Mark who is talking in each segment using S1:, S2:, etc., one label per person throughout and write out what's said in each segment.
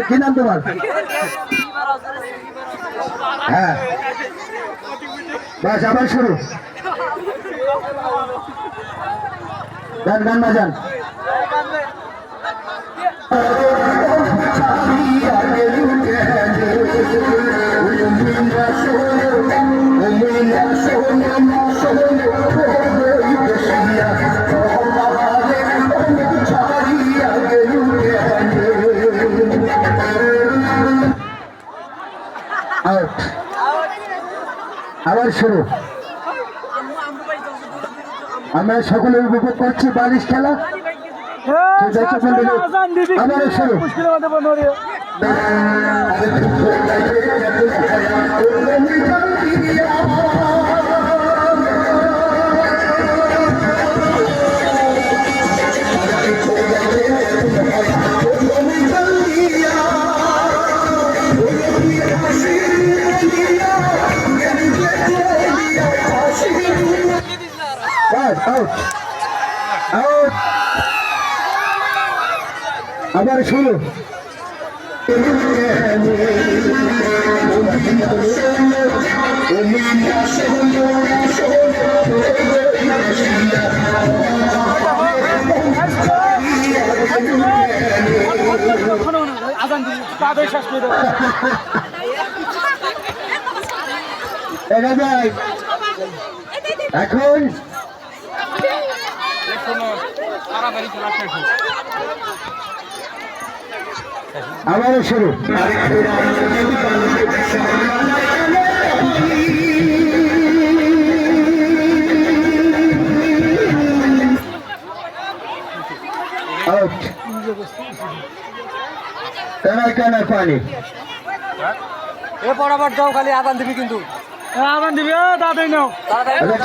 S1: কি নাম তোমার? হ্যাঁ বাস আবার শুরু। গান গান বাজান। আবার শুরু। আমরা সকলে উপভোগ করছি বালিশ খেলা। আবার শুরু। আবার শুরু। এখন আবারও শুরু। কানায় পানি
S2: এ বরাবর যাও, খালি আদান দিবি কিন্তু আদান দিবি। দাদাই নাও,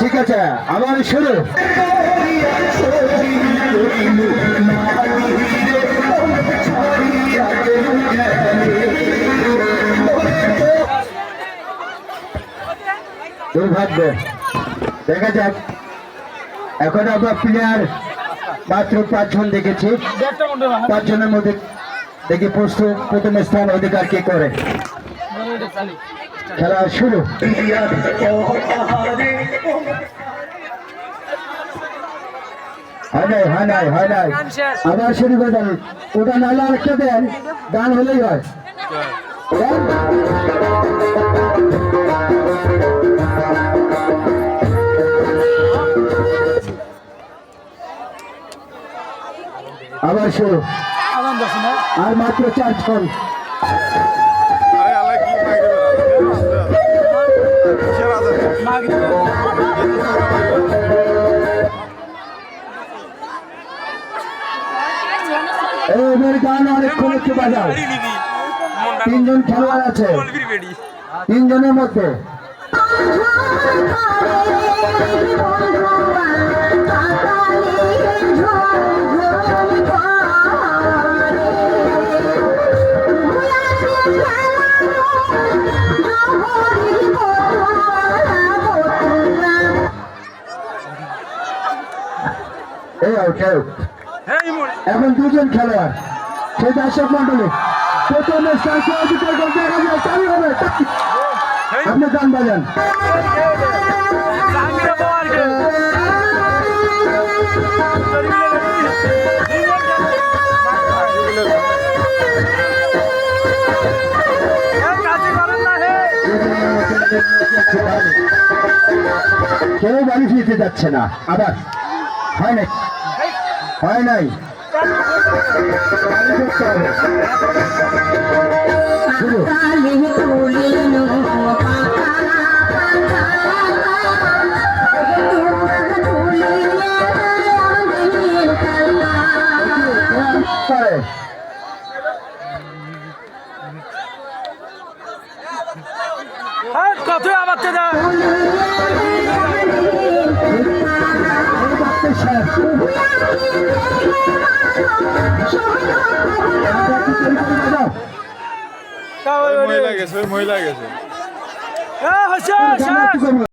S1: ঠিক আছে আবার শুরু। দুর্ভাগ্য, দেখা যাক। এখন আমরা প্লেয়ার মাত্র 5 জন দেখেছি। 5 জনের মধ্যে দেখি প্রথম স্থান অধিকার কে করে। খেলা শুরু। হয় নাই আবার শুরু করে দেন। ওটা নাহলে আরেকটা দেন, গান হলেই হয়। আবার শুরু। আর মাত্র 4 জন। এবার গান অনেকক্ষণ একটু বাজাও। 3 জন খেলোয়াড় আছে, 3 জনের মধ্যে এখন 2 জন খেলোয়াড়। সেই দর্শক মন্ডলী প্রথম স্থানকে অধিকার করতে হবে। আপনি গান বাজান। কেউ বালিশ নিতে যাচ্ছে না। আবার হয় নাই
S2: কত আবার
S3: মহিলা গেছে